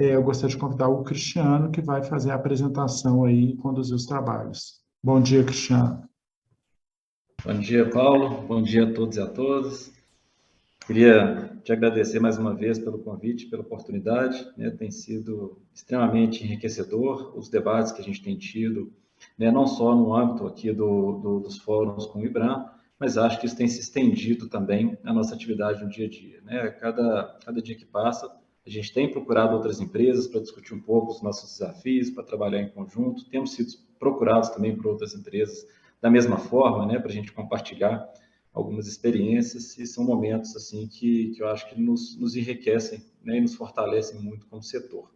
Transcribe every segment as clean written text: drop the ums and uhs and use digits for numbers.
eu gostaria de convidar o Cristiano, que vai fazer a apresentação aí e conduzir os trabalhos. Bom dia, Cristiano. Bom dia, Paulo. Bom dia a todos e a todas. Queria te agradecer mais uma vez pelo convite, pela oportunidade, né? Tem sido extremamente enriquecedor os debates que a gente tem tido, né? Não só no âmbito aqui dos fóruns com o IBRAM, mas acho que isso tem se estendido também à nossa atividade no dia a dia, né? Cada dia que passa, a gente tem procurado outras empresas para discutir um pouco os nossos desafios, para trabalhar em conjunto. Temos sido procurados também por outras empresas da mesma forma, né? Para a gente compartilhar algumas experiências e são momentos assim que eu acho que nos enriquecem, né, e nos fortalecem muito como setor.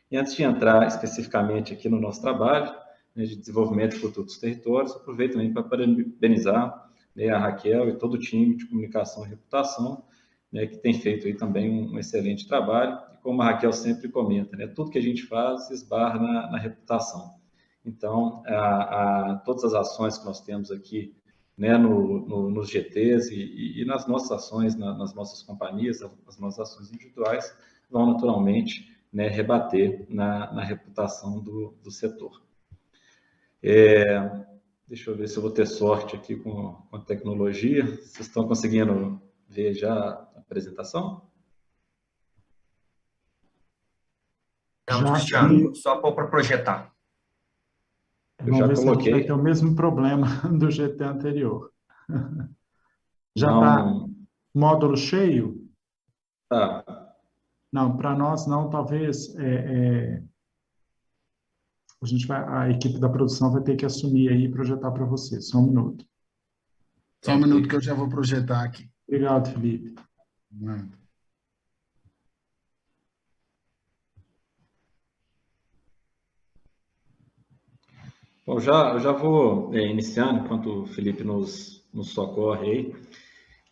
E antes de entrar especificamente aqui no nosso trabalho, né, de desenvolvimento de futuro dos territórios, aproveito também para parabenizar, né, a Raquel e todo o time de comunicação e reputação, né, que tem feito aí também um excelente trabalho. E como a Raquel sempre comenta, né, tudo que a gente faz se esbarra na reputação. Então, todas as ações que nós temos aqui, né, nos GTs e nas nossas ações, nas nossas companhias, as nossas ações individuais, vão naturalmente, né, rebater na reputação do setor. Deixa eu ver se eu vou ter sorte aqui com a tecnologia. Vocês estão conseguindo ver já a apresentação? Estamos, Já Cristiano, só para projetar. Vamos ver se a gente vai coloquei. ter o mesmo problema do GT anterior. Já está Não. módulo cheio? Tá. Não, para nós não, talvez a equipe da produção vai ter que assumir aí e projetar para você. Só um minuto. Só um minuto que eu já vou projetar aqui. Obrigado, Felipe. Bom, eu já vou iniciando, enquanto o Felipe nos socorre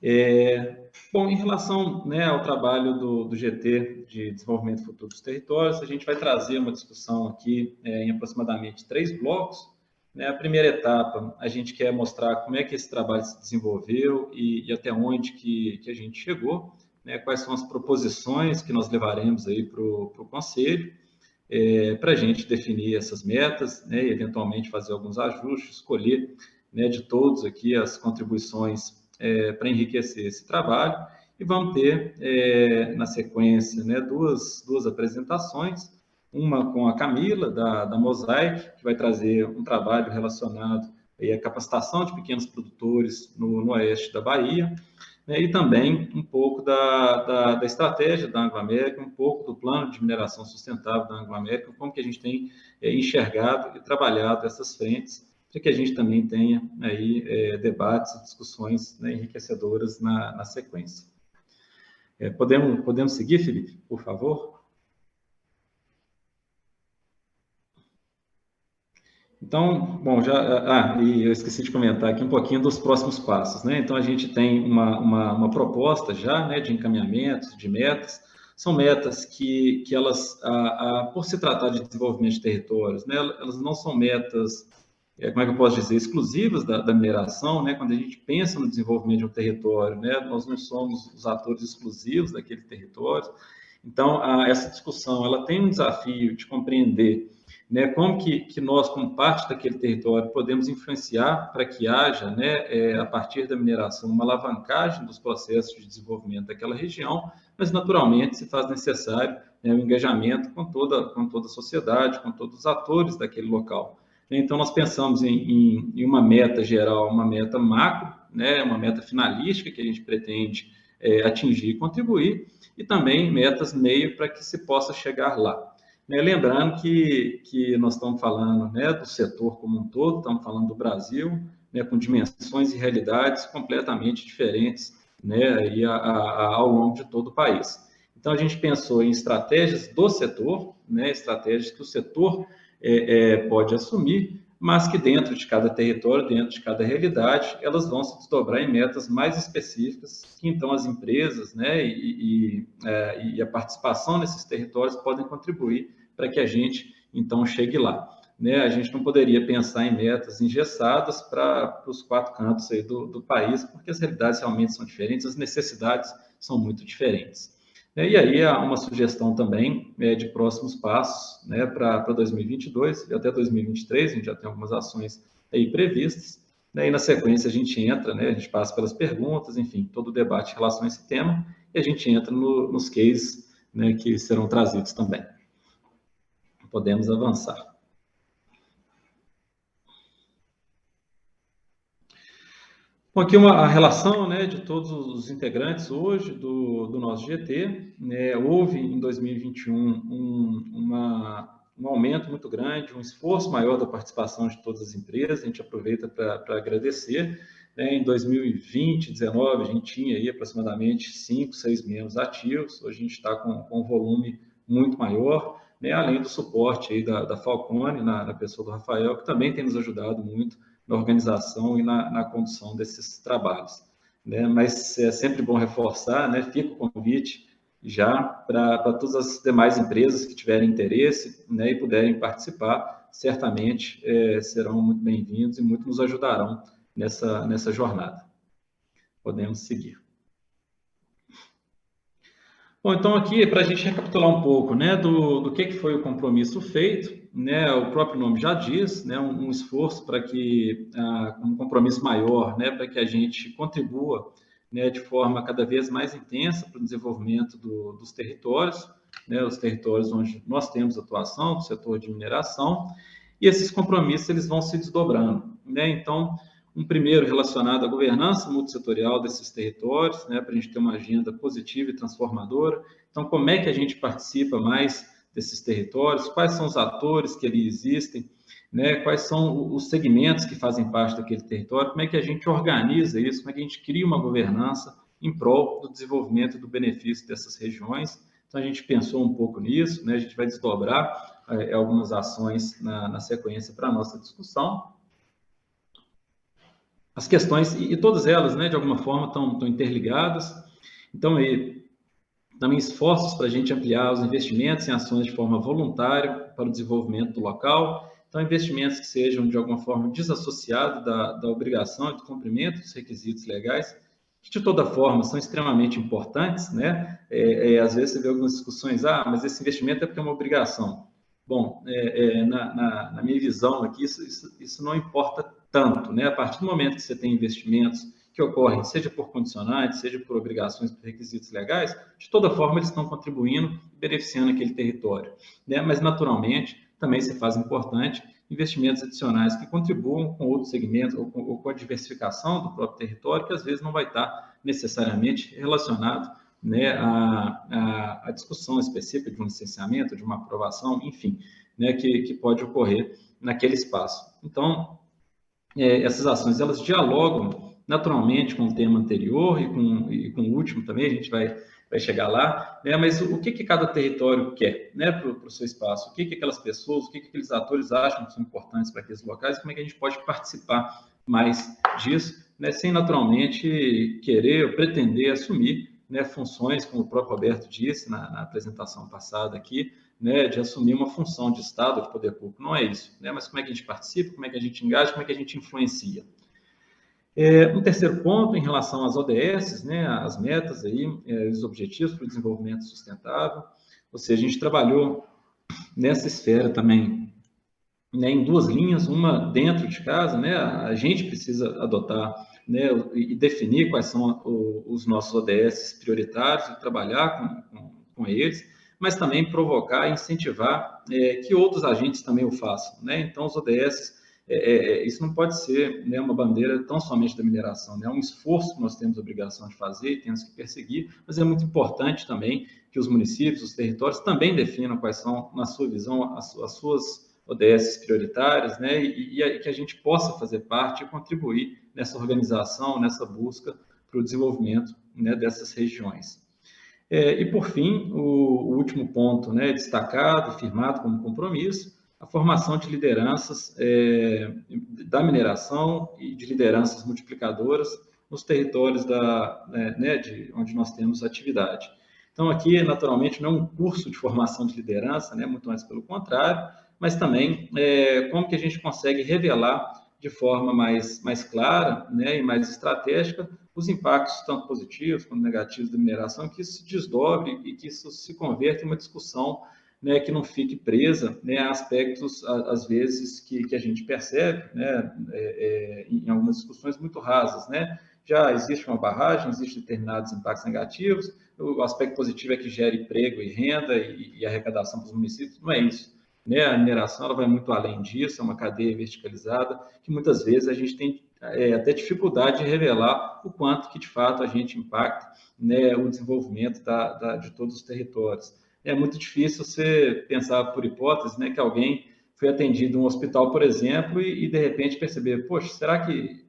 aí. Bom, em relação, né, ao trabalho do GT de Desenvolvimento Futuro dos Territórios, a gente vai trazer uma discussão aqui em aproximadamente 3 blocos. Né? A primeira etapa, a gente quer mostrar como é que esse trabalho se desenvolveu e até onde que a gente chegou, né? Quais são as proposições que nós levaremos aí para o Conselho, para a gente definir essas metas, né, e eventualmente fazer alguns ajustes, escolher, né, de todos aqui as contribuições para enriquecer esse trabalho. E vamos ter, na sequência, né, duas apresentações, uma com a Camila, da Mosaic, que vai trazer um trabalho relacionado à capacitação de pequenos produtores no oeste da Bahia, né, e também um pouco da estratégia da Anglo-América, um pouco do plano de mineração sustentável da Anglo-América, como que a gente tem enxergado e trabalhado essas frentes, para que a gente também tenha aí debates e discussões, né, enriquecedoras na sequência. Podemos seguir, Felipe, por favor? Então, bom, e eu esqueci de comentar aqui um pouquinho dos próximos passos, né? Então, a gente tem uma proposta já, né, de encaminhamento, de metas. São metas que elas, por se tratar de desenvolvimento de territórios, né, elas não são metas, como é que eu posso dizer, exclusivas da mineração, né? Quando a gente pensa no desenvolvimento de um território, né, nós não somos os atores exclusivos daquele território. Então, essa discussão, ela tem um desafio de compreender, né, como que nós, como parte daquele território, podemos influenciar para que haja, né, a partir da mineração, uma alavancagem dos processos de desenvolvimento daquela região, mas, naturalmente, se faz necessário, né, o engajamento com toda a sociedade, com todos os atores daquele local. Então, nós pensamos em uma meta geral, uma meta macro, né, uma meta finalística que a gente pretende atingir e contribuir, e também metas meio para que se possa chegar lá. Lembrando que nós estamos falando, né, do setor como um todo, estamos falando do Brasil, né, com dimensões e realidades completamente diferentes, né, ao longo de todo o país. Então, a gente pensou em estratégias do setor, né, estratégias que o setor pode assumir, mas que dentro de cada território, dentro de cada realidade, elas vão se desdobrar em metas mais específicas, que então as empresas, né, e a participação nesses territórios podem contribuir para que a gente, então, chegue lá. Né? A gente não poderia pensar em metas engessadas para os 4 cantos aí do país, porque as realidades realmente são diferentes, as necessidades são muito diferentes. E aí há uma sugestão também de próximos passos, né, para 2022 e até 2023, a gente já tem algumas ações aí previstas, né, e na sequência a gente entra, né, a gente passa pelas perguntas, enfim, todo o debate em relação a esse tema, e a gente entra nos cases, né, que serão trazidos também. Podemos avançar. Bom, aqui a relação, né, de todos os integrantes hoje do nosso GT, né, houve em 2021 um aumento muito grande, um esforço maior da participação de todas as empresas, a gente aproveita para agradecer, né, em 2020, 2019, a gente tinha aí aproximadamente 5, 6 membros ativos, hoje a gente está com um volume muito maior, né, além do suporte aí da Falcone, na pessoa do Rafael, que também tem nos ajudado muito na organização e na condução desses trabalhos, né? Mas é sempre bom reforçar, né? Fica o convite já para todas as demais empresas que tiverem interesse, né, e puderem participar, certamente serão muito bem-vindos e muito nos ajudarão nessa jornada. Podemos seguir. Bom, então aqui, para a gente recapitular um pouco, né, do que foi o compromisso feito, né, o próprio nome já diz, né, um esforço para que, um compromisso maior, né, para que a gente contribua, né, de forma cada vez mais intensa para o desenvolvimento dos territórios, né, os territórios onde nós temos atuação, do setor de mineração, e esses compromissos eles vão se desdobrando, né, então um primeiro relacionado à governança multissetorial desses territórios, né, para a gente ter uma agenda positiva e transformadora. Então, como é que a gente participa mais desses territórios? Quais são os atores que ali existem? Né, quais são os segmentos que fazem parte daquele território? Como é que a gente organiza isso? Como é que a gente cria uma governança em prol do desenvolvimento e do benefício dessas regiões? Então, a gente pensou um pouco nisso, né, a gente vai desdobrar algumas ações na sequência para a nossa discussão. As questões, e todas elas, né, de alguma forma, estão interligadas. Então, também esforços para a gente ampliar os investimentos em ações de forma voluntária para o desenvolvimento do local. Então, investimentos que sejam, de alguma forma, desassociados da obrigação e do cumprimento dos requisitos legais, que, de toda forma, são extremamente importantes, né? Às vezes você vê algumas discussões, mas esse investimento é porque é uma obrigação. Bom, na minha visão aqui, isso não importa tanto, né? A partir do momento que você tem investimentos que ocorrem, seja por condicionantes, seja por obrigações, por requisitos legais, de toda forma eles estão contribuindo e beneficiando aquele território, né? Mas, naturalmente, também se faz importante investimentos adicionais que contribuam com outros segmentos ou com a diversificação do próprio território, que às vezes não vai estar necessariamente relacionado, né, a discussão específica de um licenciamento, de uma aprovação, enfim, né, que pode ocorrer naquele espaço. Então, essas ações, elas dialogam naturalmente com o tema anterior e com o último também, a gente vai chegar lá, né, mas o que cada território quer, né, para o seu espaço, o que aquelas pessoas, o que aqueles atores acham que são importantes para aqueles locais, como é que a gente pode participar mais disso, né, sem naturalmente querer ou pretender assumir, né, funções, como o próprio Roberto disse na apresentação passada aqui, né, de assumir uma função de Estado, de poder público. Não é isso, né, mas como é que a gente participa, como é que a gente engaja, como é que a gente influencia. Um terceiro ponto em relação às ODS, né, as metas aí, os objetivos para o desenvolvimento sustentável, ou seja, a gente trabalhou nessa esfera também, né, em duas linhas, uma dentro de casa, né, a gente precisa adotar, né, e definir quais são os nossos ODS prioritários e trabalhar com eles, mas também provocar e incentivar que outros agentes também o façam, né? Então, os ODS, isso não pode ser, né, uma bandeira tão somente da mineração, né? É um esforço que nós temos a obrigação de fazer e temos que perseguir, mas é muito importante também que os municípios, os territórios também definam quais são, na sua visão, as suas ODS prioritárias, né, e que a gente possa fazer parte e contribuir nessa organização, nessa busca para o desenvolvimento, né, dessas regiões. E, por fim, o último ponto, né, destacado, firmado como compromisso, a formação de lideranças da mineração e de lideranças multiplicadoras nos territórios de onde nós temos atividade. Então, aqui, naturalmente, não é um curso de formação de liderança, né, muito mais pelo contrário, mas também como que a gente consegue revelar de forma mais clara, né, e mais estratégica os impactos tanto positivos quanto negativos da mineração, que isso se desdobre e que isso se converta em uma discussão, né, que não fique presa, né, a aspectos, às vezes, que a gente percebe, né, em algumas discussões muito rasas, né? Já existe uma barragem, existem determinados impactos negativos, o aspecto positivo é que gera emprego e renda e arrecadação para os municípios, não é isso. Né? A mineração ela vai muito além disso, é uma cadeia verticalizada, que muitas vezes a gente tem até dificuldade de revelar o quanto que, de fato, a gente impacta, né, o desenvolvimento de todos os territórios. É muito difícil você pensar, por hipótese, né, que alguém foi atendido em um hospital, por exemplo, e de repente perceber, poxa, será que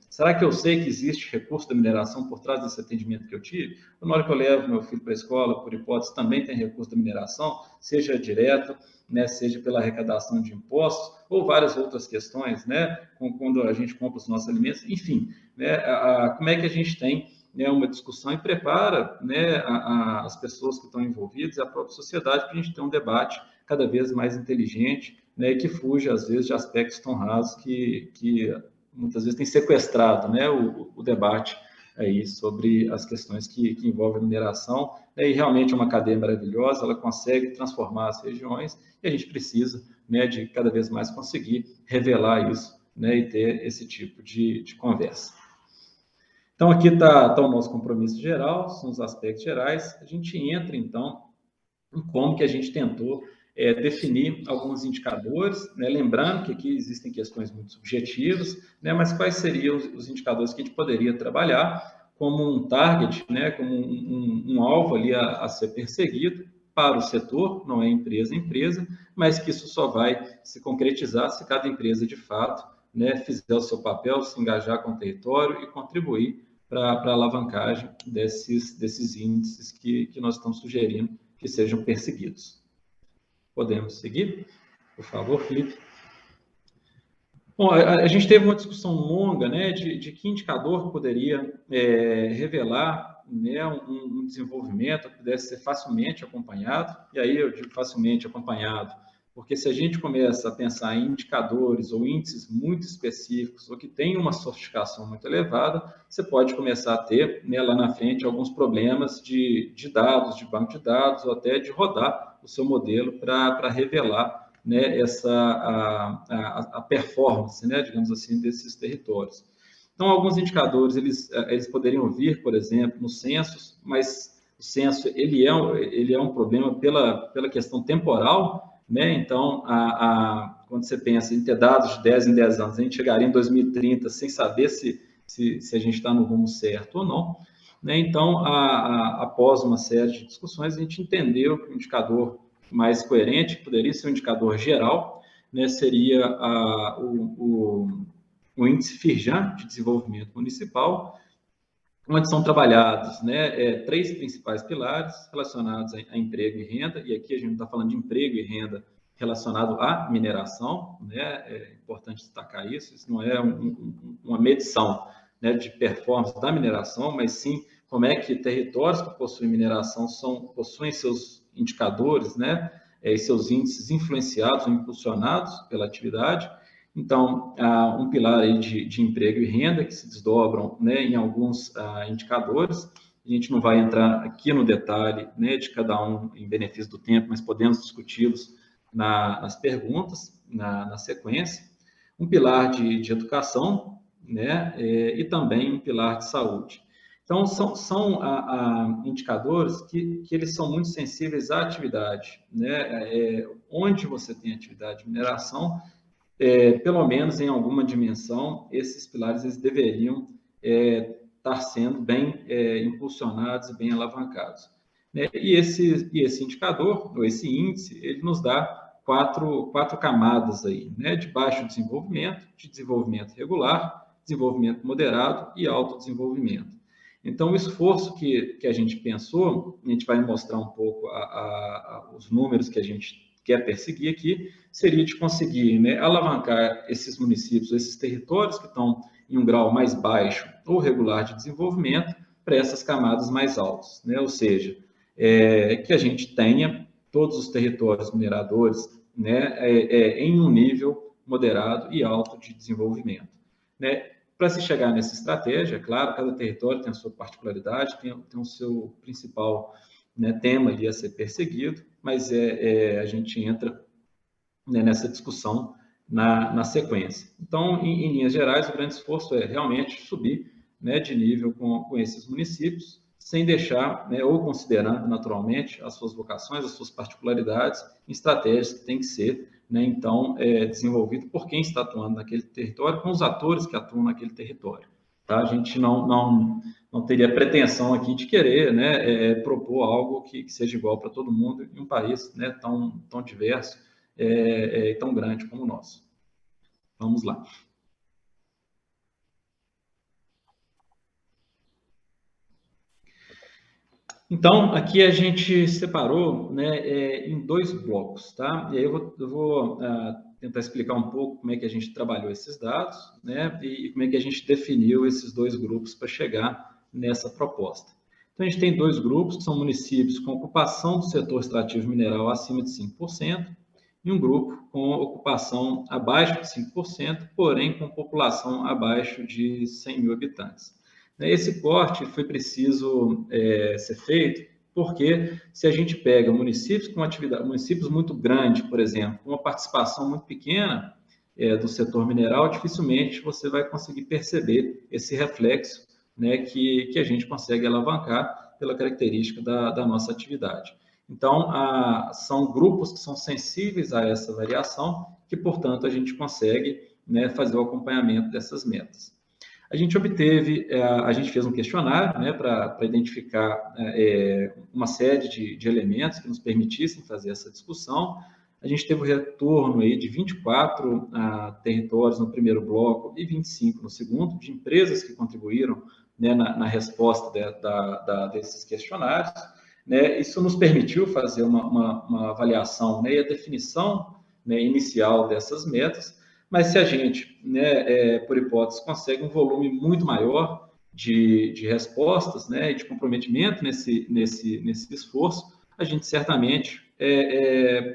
será que eu sei que existe recurso da mineração por trás desse atendimento que eu tive? Na hora que eu levo meu filho para a escola, por hipótese, também tem recurso da mineração, seja direto, né, seja pela arrecadação de impostos, ou várias outras questões, né, quando a gente compra os nossos alimentos, enfim, né, como é que a gente tem, né, uma discussão e prepara, né, as pessoas que estão envolvidas e a própria sociedade para a gente ter um debate cada vez mais inteligente, né, e que fuja, às vezes, de aspectos tão rasos que muitas vezes tem sequestrado, né, o debate aí sobre as questões que envolvem a mineração, né, e realmente é uma cadeia maravilhosa, ela consegue transformar as regiões e a gente precisa, né, de cada vez mais conseguir revelar isso, né, e ter esse tipo de conversa. Então, aqui está o nosso compromisso geral, são os aspectos gerais. A gente entra, então, em como que a gente tentou definir alguns indicadores, né? Lembrando que aqui existem questões muito subjetivas, né? Mas quais seriam os indicadores que a gente poderia trabalhar como um target, né? Como um alvo ali a ser perseguido para o setor, não é empresa a empresa, mas que isso só vai se concretizar se cada empresa, de fato, né, fizer o seu papel, se engajar com o território e contribuir para a alavancagem desses índices que nós estamos sugerindo que sejam perseguidos. Podemos seguir? Por favor, Felipe. Bom, a gente teve uma discussão longa, né, de que indicador poderia revelar, né, um desenvolvimento que pudesse ser facilmente acompanhado, e aí eu digo facilmente acompanhado, porque se a gente começa a pensar em indicadores ou índices muito específicos ou que têm uma sofisticação muito elevada, você pode começar a ter, né, lá na frente alguns problemas de dados, de banco de dados, ou até de rodar o seu modelo para revelar, né, a performance, né, digamos assim, desses territórios. Então, alguns indicadores, eles poderiam vir, por exemplo, nos censos, mas o censo ele é um problema pela questão temporal, né? Então, quando você pensa em ter dados de 10 em 10 anos, a gente chegaria em 2030 sem saber se a gente está no rumo certo ou não, né? Então, após uma série de discussões, a gente entendeu que o indicador mais coerente, que poderia ser um indicador geral, né, seria o índice Firjan de desenvolvimento municipal, onde são trabalhados, né, 3 principais pilares relacionados a emprego e renda, e aqui a gente não está falando de emprego e renda relacionado à mineração, né, é importante destacar isso não é uma medição, né, de performance da mineração, mas sim como é que territórios que possuem mineração possuem seus indicadores, né, e seus índices influenciados ou impulsionados pela atividade. Então, um pilar aí de emprego e renda que se desdobram, né, em alguns indicadores. A gente não vai entrar aqui no detalhe, né, de cada um em benefício do tempo, mas podemos discuti-los nas perguntas, na sequência. Um pilar de educação, né, e também um pilar de saúde. Então, são indicadores que eles são muito sensíveis à atividade, né? Onde você tem atividade de mineração, pelo menos em alguma dimensão, esses pilares eles deveriam estar sendo bem impulsionados e bem alavancados, né? E esse indicador, ou esse índice, ele nos dá quatro camadas aí, né? De baixo desenvolvimento, de desenvolvimento regular, desenvolvimento moderado e alto desenvolvimento. Então, o esforço que a gente pensou, a gente vai mostrar um pouco os números que a gente quer perseguir aqui, seria de conseguir, né, alavancar esses municípios, esses territórios que estão em um grau mais baixo ou regular de desenvolvimento para essas camadas mais altas, né? Ou seja, que a gente tenha todos os territórios mineradores, né, em um nível moderado e alto de desenvolvimento. Né? Para se chegar nessa estratégia, claro, cada território tem a sua particularidade, tem o seu principal, né, tema ali a ser perseguido, mas a gente entra, né, nessa discussão na sequência. Então, em linhas gerais, o grande esforço é realmente subir, né, de nível com esses municípios, sem deixar, né, ou considerando naturalmente as suas vocações, as suas particularidades, estratégias que têm que ser, né, então, desenvolvido por quem está atuando naquele território, com os atores que atuam naquele território. Tá? A gente não teria pretensão aqui de querer, né, propor algo que seja igual para todo mundo em um país, né, tão diverso e tão grande como o nosso. Vamos lá. Então, aqui a gente separou, né, em 2 blocos, tá? E aí eu vou tentar explicar um pouco como é que a gente trabalhou esses dados, né, e como é que a gente definiu esses 2 grupos para chegar nessa proposta. Então, a gente tem 2 grupos, que são municípios com ocupação do setor extrativo mineral acima de 5%, e um grupo com ocupação abaixo de 5%, porém com população abaixo de 100 mil habitantes. Esse corte foi preciso ser feito porque se a gente pega municípios com atividade, municípios muito grandes, por exemplo, com uma participação muito pequena do setor mineral, dificilmente você vai conseguir perceber esse reflexo, né, que a gente consegue alavancar pela característica da nossa atividade. Então, são grupos que são sensíveis a essa variação, que, portanto, a gente consegue, né, fazer o acompanhamento dessas metas. A gente fez um questionário, né, para identificar uma série de elementos que nos permitissem fazer essa discussão. A gente teve o retorno aí de 24 territórios no primeiro bloco e 25 no segundo, de empresas que contribuíram, né, na resposta desses questionários. Né? Isso nos permitiu fazer uma avaliação, né, e a definição, né, inicial dessas metas. Mas se a gente, né, por hipótese, consegue um volume muito maior de respostas, né, e de comprometimento nesse esforço, a gente certamente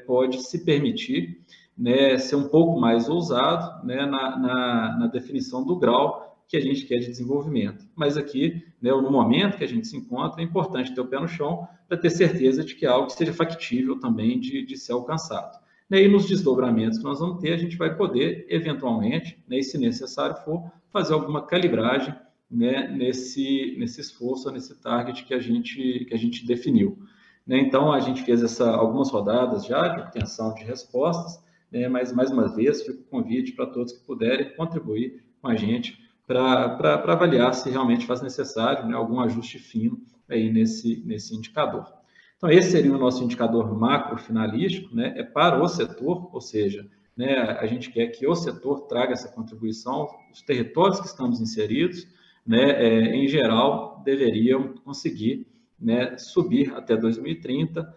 pode se permitir, né, ser um pouco mais ousado, né, na definição do grau que a gente quer de desenvolvimento. Mas aqui, né, no momento que a gente se encontra, é importante ter o pé no chão para ter certeza de que é algo que seja factível também de ser alcançado. E nos desdobramentos que nós vamos ter, a gente vai poder, eventualmente, né, e se necessário for, fazer alguma calibragem, né, nesse esforço, nesse target que a gente definiu. Né? Então, a gente fez algumas rodadas já de obtenção de respostas, né, mas, mais uma vez, fica o convite para todos que puderem contribuir com a gente para avaliar se realmente faz necessário, né, algum ajuste fino aí nesse indicador. Então, esse seria o nosso indicador macro finalístico, né, para o setor, ou seja, né, a gente quer que o setor traga essa contribuição, os territórios que estamos inseridos, né, em geral, deveriam conseguir, né, subir até 2030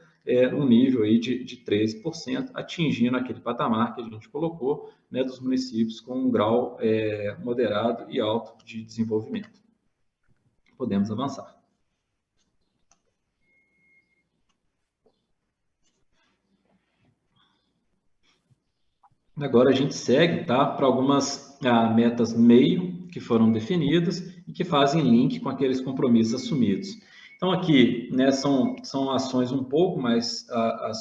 um nível aí de 13%, atingindo aquele patamar que a gente colocou, né, dos municípios com um grau moderado e alto de desenvolvimento. Podemos avançar. Agora a gente segue, tá, para algumas metas meio que foram definidas e que fazem link com aqueles compromissos assumidos. Então aqui, né, são ações um pouco mais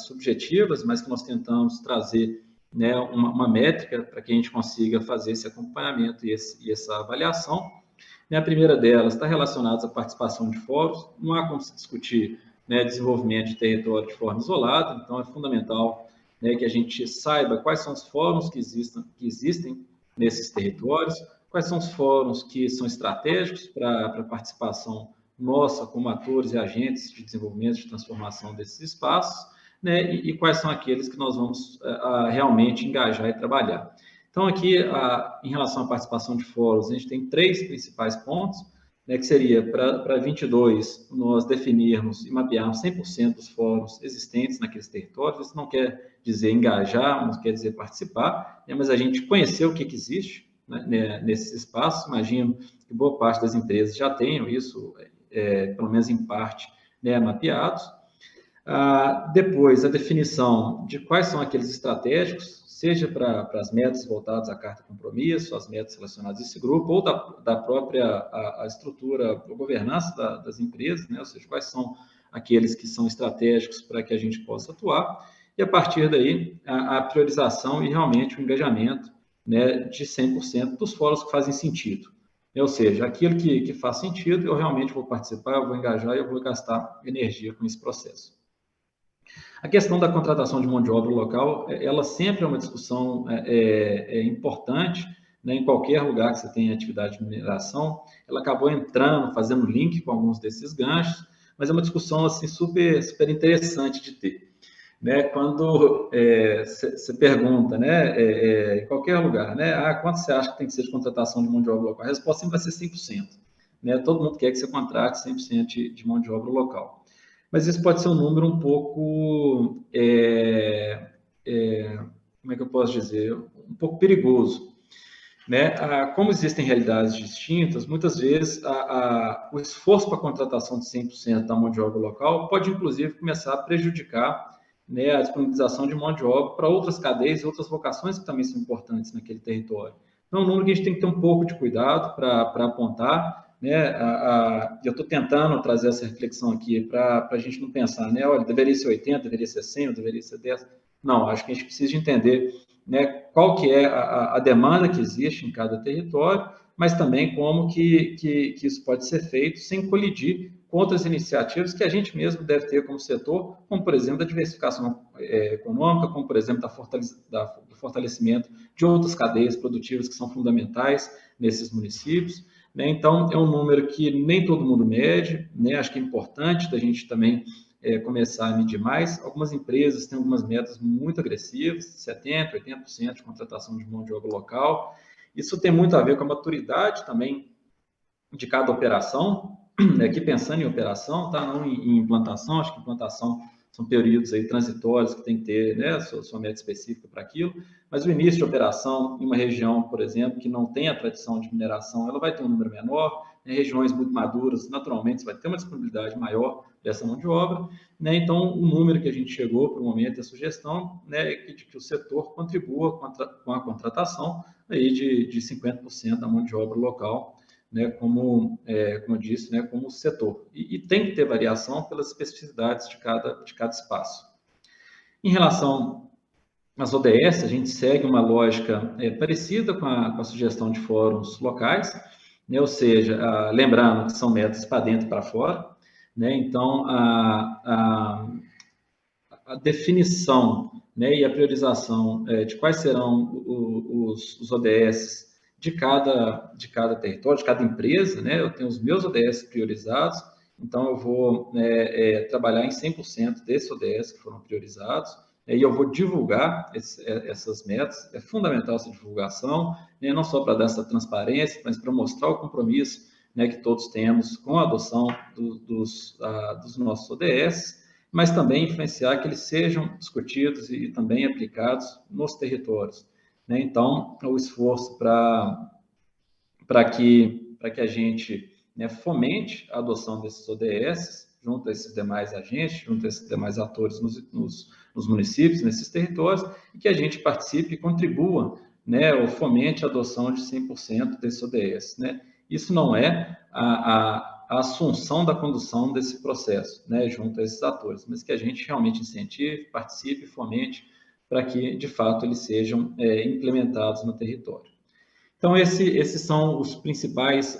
subjetivas, mas que nós tentamos trazer, né, uma métrica para que a gente consiga fazer esse acompanhamento e essa avaliação. A primeira delas está relacionada à participação de fóruns. Não há como se discutir, né, desenvolvimento de território de forma isolada, então é fundamental, né, que a gente saiba quais são os fóruns que existem nesses territórios, quais são os fóruns que são estratégicos para a participação nossa como atores e agentes de desenvolvimento, de transformação desses espaços, né, e quais são aqueles que nós vamos realmente engajar e trabalhar. Então, aqui, em relação à participação de fóruns, a gente tem 3 principais pontos, né, que seria para 22 nós definirmos e mapearmos 100% dos fóruns existentes naqueles territórios. Isso não quer dizer engajar, não quer dizer participar, né, mas a gente conhecer o que existe, né, nesses espaços. Imagino que boa parte das empresas já tenham isso, pelo menos em parte, né, mapeados. Depois, a definição de quais são aqueles estratégicos, seja para as metas voltadas à carta de compromisso, as metas relacionadas a esse grupo, ou da própria a estrutura, a governança das empresas, né? Ou seja, quais são aqueles que são estratégicos para que a gente possa atuar, e a partir daí a priorização e realmente o engajamento, né, de 100% dos fóruns que fazem sentido. Ou seja, aquilo que faz sentido, eu realmente vou participar, eu vou engajar e eu vou gastar energia com esse processo. A questão da contratação de mão de obra local, ela sempre é uma discussão importante, né, em qualquer lugar que você tenha atividade de mineração. Ela acabou entrando, fazendo link com alguns desses ganchos, mas é uma discussão assim, super interessante de ter. Né, quando você pergunta, né, em qualquer lugar, né, quanto você acha que tem que ser de contratação de mão de obra local? A resposta sempre vai ser 100%. Né, todo mundo quer que você contrate 100% de mão de obra local. Mas isso pode ser um número um pouco, como é que eu posso dizer, um pouco perigoso. Né? Como existem realidades distintas, muitas vezes o esforço para a contratação de 100% da mão de obra local pode, inclusive, começar a prejudicar, né, a disponibilização de mão de obra para outras cadeias e outras vocações que também são importantes naquele território. Então, é um número que a gente tem que ter um pouco de cuidado para apontar. Né, eu estou tentando trazer essa reflexão aqui para a gente não pensar, né, olha, deveria ser 80, deveria ser 100, deveria ser 10. Não, acho que a gente precisa de entender, né, qual que é a demanda que existe em cada território, mas também como que isso pode ser feito sem colidir com outras iniciativas que a gente mesmo deve ter como setor, como, por exemplo, a diversificação econômica, como, por exemplo, do fortalecimento de outras cadeias produtivas que são fundamentais nesses municípios. Né? Então, é um número que nem todo mundo mede, né? Acho que é importante da gente também começar a medir mais. Algumas empresas têm algumas metas muito agressivas, 70%, 80% de contratação de mão de obra local. Isso tem muito a ver com a maturidade também de cada operação, aqui pensando em operação, tá? Não em implantação. Acho que implantação são períodos aí transitórios que tem que ter, né, sua meta específica para aquilo, mas o início de operação em uma região, por exemplo, que não tem a tradição de mineração, ela vai ter um número menor, né, regiões muito maduras, naturalmente, você vai ter uma disponibilidade maior dessa mão de obra, né, então o número que a gente chegou para o momento, a sugestão, né, é que o setor contribua com a contratação aí de 50% da mão de obra local, né, como eu disse, né, como setor. E tem que ter variação pelas especificidades de cada espaço. Em relação às ODS, a gente segue uma lógica parecida com a sugestão de fóruns locais, né, ou seja, lembrando que são metas para dentro e para fora, né, então a definição, né, e a priorização de quais serão os ODS de cada território, de cada empresa, né? Eu tenho os meus ODS priorizados, então eu vou trabalhar em 100% desses ODS que foram priorizados, e eu vou divulgar essas metas. É fundamental essa divulgação, né? Não só para dar essa transparência, mas para mostrar o compromisso, né, que todos temos com a adoção dos nossos ODS, mas também influenciar que eles sejam discutidos e também aplicados nos territórios. Né? Então, o esforço para que a gente, né, fomente a adoção desses ODS, junto a esses demais agentes, junto a esses demais atores nos municípios, nesses territórios, e que a gente participe e contribua, né, ou fomente a adoção de 100% desses ODS. Né? Isso não é a assunção da condução desse processo, né, junto a esses atores, mas que a gente realmente incentive, participe, fomente, para que, de fato, eles sejam implementados no território. Então, esses são as principais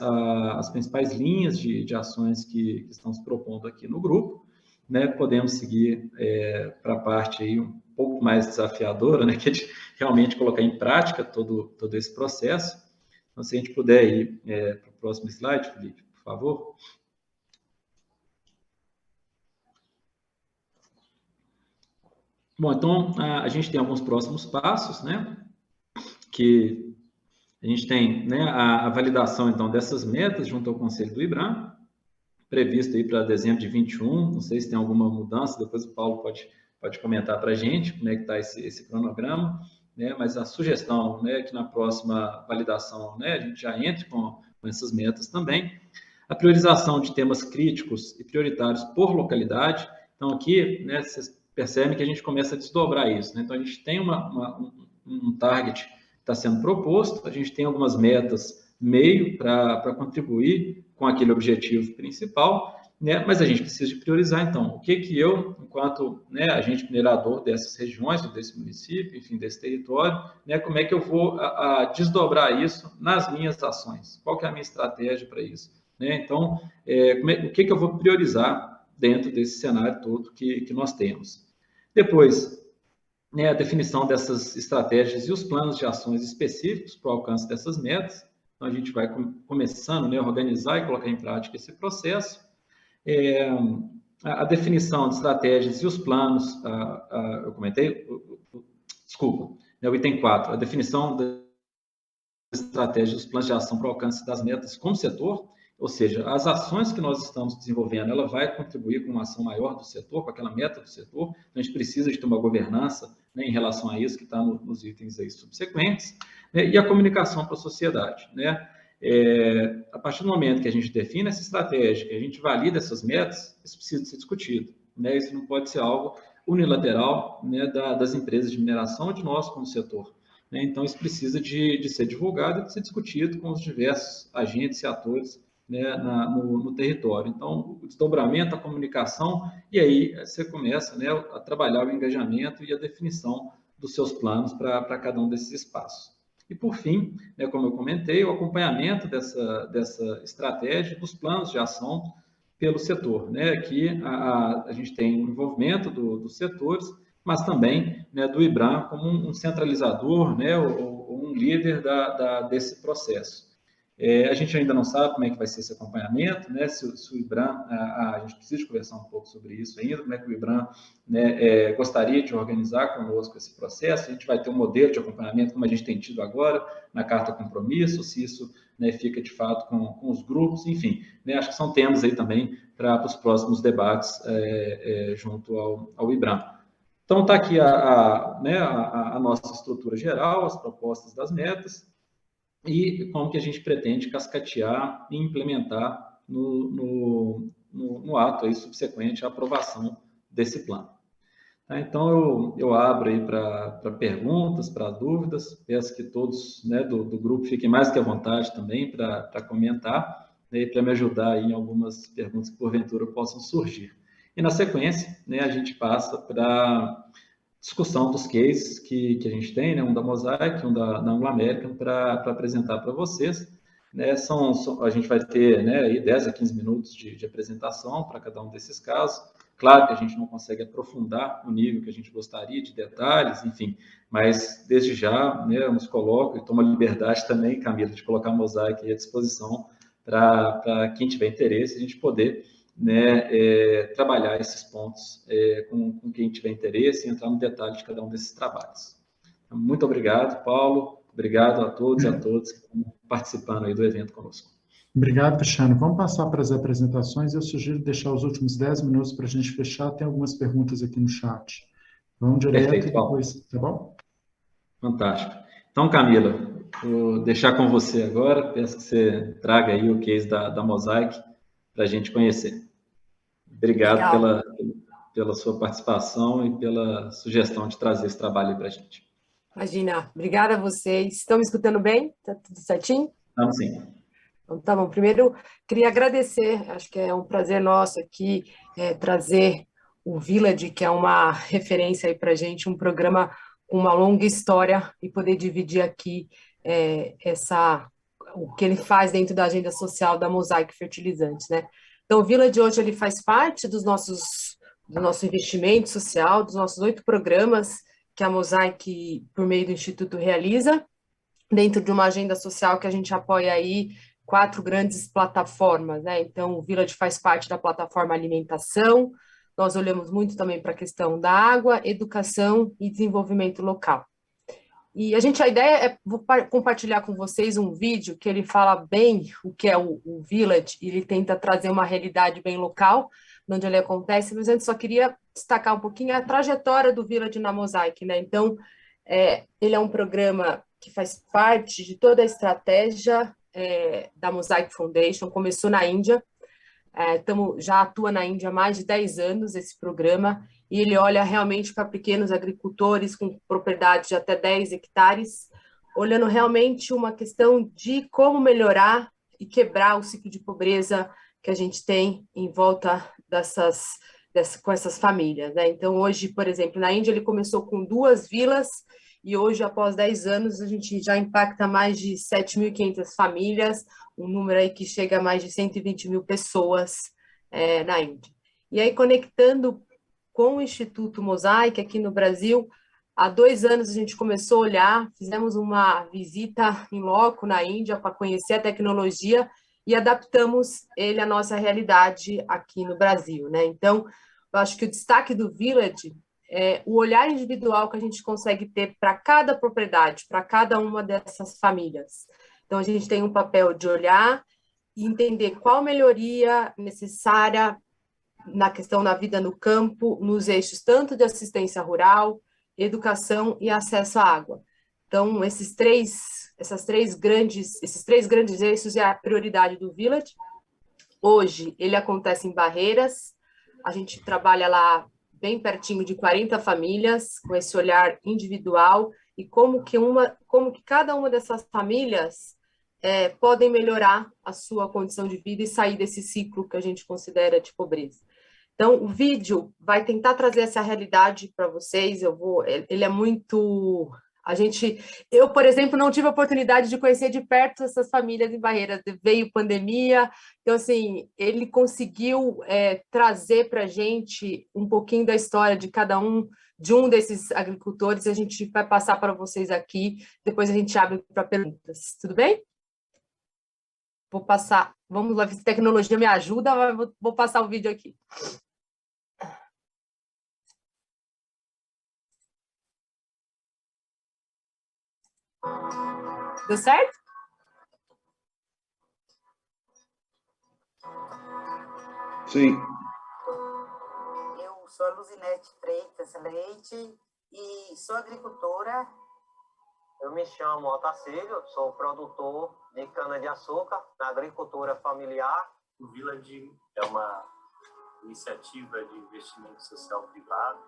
linhas de ações que estamos propondo aqui no grupo. Né? Podemos seguir para a parte aí um pouco mais desafiadora, né? Que é de realmente colocar em prática todo esse processo. Então, se a gente puder ir para o próximo slide, Felipe, por favor. Bom, então, a gente tem alguns próximos passos, né? Que a gente tem, né, a validação, então, dessas metas junto ao Conselho do IBRAM, previsto aí para dezembro de 21. Não sei se tem alguma mudança, depois o Paulo pode comentar para a gente como é que está esse cronograma, né? Mas a sugestão, né, é que na próxima validação, né, a gente já entre com essas metas também. A priorização de temas críticos e prioritários por localidade. Então, aqui, né, vocês percebem que a gente começa a desdobrar isso. Né? Então, a gente tem um target que está sendo proposto, a gente tem algumas metas meio para contribuir com aquele objetivo principal, né? Mas a gente precisa de priorizar, então, o que eu, enquanto, né, agente minerador dessas regiões, ou desse município, enfim, desse território, né, como é que eu vou desdobrar isso nas minhas ações? Qual que é a minha estratégia para isso? Né? Então, o que eu vou priorizar dentro desse cenário todo que nós temos? Depois, né, a definição dessas estratégias e os planos de ações específicos para o alcance dessas metas. Então, a gente vai começando, né, a organizar e colocar em prática esse processo. A definição de estratégias e os planos, eu comentei, desculpa, né, o item 4, a definição das estratégias e os planos de ação para o alcance das metas como setor, ou seja, as ações que nós estamos desenvolvendo, ela vai contribuir com uma ação maior do setor, com aquela meta do setor, então a gente precisa de ter uma governança, né, em relação a isso que está nos itens aí subsequentes, né, e a comunicação para a sociedade, né? A partir do momento que a gente define essa estratégia, que a gente valida essas metas, isso precisa ser discutido, né? Isso não pode ser algo unilateral, né, das empresas de mineração ou de nós como setor, né? Então, isso precisa de ser divulgado e de ser discutido com os diversos agentes e atores, né, no território. Então, o desdobramento, a comunicação, e aí você começa, né, a trabalhar o engajamento e a definição dos seus planos para cada um desses espaços. E, por fim, né, como eu comentei, o acompanhamento dessa estratégia, dos planos de ação pelo setor, né? Aqui a gente tem o envolvimento dos setores, mas também, né, do IBRAM como um centralizador, né, ou um líder desse processo. A gente ainda não sabe como é que vai ser esse acompanhamento, né? Se o IBRAM, a gente precisa conversar um pouco sobre isso ainda, como é que o IBRAM, né, gostaria de organizar conosco esse processo. A gente vai ter um modelo de acompanhamento como a gente tem tido agora na Carta Compromisso, se isso, né, fica de fato com os grupos, enfim, né? Acho que são temas aí também para os próximos debates junto ao IBRAM. Então, está aqui né, a nossa estrutura geral, as propostas das metas, e como que a gente pretende cascatear e implementar no ato aí subsequente à aprovação desse plano. Tá? Então, eu abro aí para perguntas, para dúvidas, peço que todos, né, do grupo fiquem mais que à vontade também para comentar, né, e para me ajudar aí em algumas perguntas que porventura possam surgir. E na sequência, né, a gente passa para discussão dos cases que a gente tem, né? Um da Mosaic, um da Anglo American, para apresentar para vocês. Né? A gente vai ter, né, aí 10 a 15 minutos de apresentação para cada um desses casos. Claro que a gente não consegue aprofundar o nível que a gente gostaria de detalhes, enfim, mas desde já, né, eu nos coloco e tomo a liberdade também, Camila, de colocar a Mosaic à disposição para quem tiver interesse, a gente poder, né, trabalhar esses pontos com quem tiver interesse e entrar no detalhe de cada um desses trabalhos. Então, muito obrigado, Paulo. Obrigado a todos e a todas que estão participando aí do evento conosco. Obrigado, Cristiano. Vamos passar para as apresentações. Eu sugiro deixar os últimos 10 minutos para a gente fechar. Tem algumas perguntas aqui no chat. Vamos direto. Perfeito, e depois, tá bom? Fantástico. Então, Camila, vou deixar com você agora. Peço que você traga aí o case da Mosaic para a gente conhecer. Obrigado pela sua participação e pela sugestão de trazer esse trabalho para a gente. Imagina, obrigada a vocês. Estão me escutando bem? Tá tudo certinho? Estamos sim. Então, tá bom. Primeiro, queria agradecer, acho que é um prazer nosso aqui trazer o Village, que é uma referência aí para a gente, um programa com uma longa história, e poder dividir aqui o que ele faz dentro da agenda social da Mosaic Fertilizantes, né? Então, o Village hoje ele faz parte do nosso investimento social, dos nossos 8 programas que a Mosaic, por meio do Instituto, realiza, dentro de uma agenda social que a gente apoia aí 4 grandes plataformas, né? Então, o Village faz parte da plataforma alimentação, nós olhamos muito também para a questão da água, educação e desenvolvimento local. E a ideia é compartilhar com vocês um vídeo que ele fala bem o que é o Village, e ele tenta trazer uma realidade bem local, onde ele acontece, mas antes só queria destacar um pouquinho a trajetória do Village na Mosaic, né? Então, ele é um programa que faz parte de toda a estratégia da Mosaic Foundation, começou na Índia, já atua na Índia há mais de 10 anos, esse programa, e ele olha realmente para pequenos agricultores com propriedade de até 10 hectares, olhando realmente uma questão de como melhorar e quebrar o ciclo de pobreza que a gente tem em volta com essas famílias, né? Então, hoje, por exemplo, na Índia ele começou com 2 vilas, e hoje, após 10 anos, a gente já impacta mais de 7.500 famílias, um número aí que chega a mais de 120 mil pessoas na Índia. E aí, conectando com o Instituto Mosaic aqui no Brasil, há 2 anos a gente começou a olhar, fizemos uma visita em loco na Índia para conhecer a tecnologia e adaptamos ele à nossa realidade aqui no Brasil, né? Então, eu acho que o destaque do Village é o olhar individual que a gente consegue ter para cada propriedade, para cada uma dessas famílias. Então, a gente tem um papel de olhar e entender qual melhoria necessária na questão da vida no campo, nos eixos tanto de assistência rural, educação e acesso à água. Então, esses três grandes eixos é a prioridade do Village. Hoje, ele acontece em Barreiras, a gente trabalha lá bem pertinho de 40 famílias, com esse olhar individual, e como que cada uma dessas famílias podem melhorar a sua condição de vida e sair desse ciclo que a gente considera de pobreza. Então, o vídeo vai tentar trazer essa realidade para vocês. Ele é muito... Eu, por exemplo, não tive a oportunidade de conhecer de perto essas famílias em Barreiras. Veio pandemia, então, assim, ele conseguiu trazer para a gente um pouquinho da história de um desses agricultores. A gente vai passar para vocês aqui, depois a gente abre para perguntas. Tudo bem? Vou passar... Vamos lá ver se a tecnologia me ajuda, mas vou passar o vídeo aqui. Deu certo? Sim. Eu sou a Luzinete Freitas Leite e sou agricultora. Eu me chamo Otacílio, sou produtor de cana-de-açúcar na agricultura familiar. O Village é uma iniciativa de investimento social privado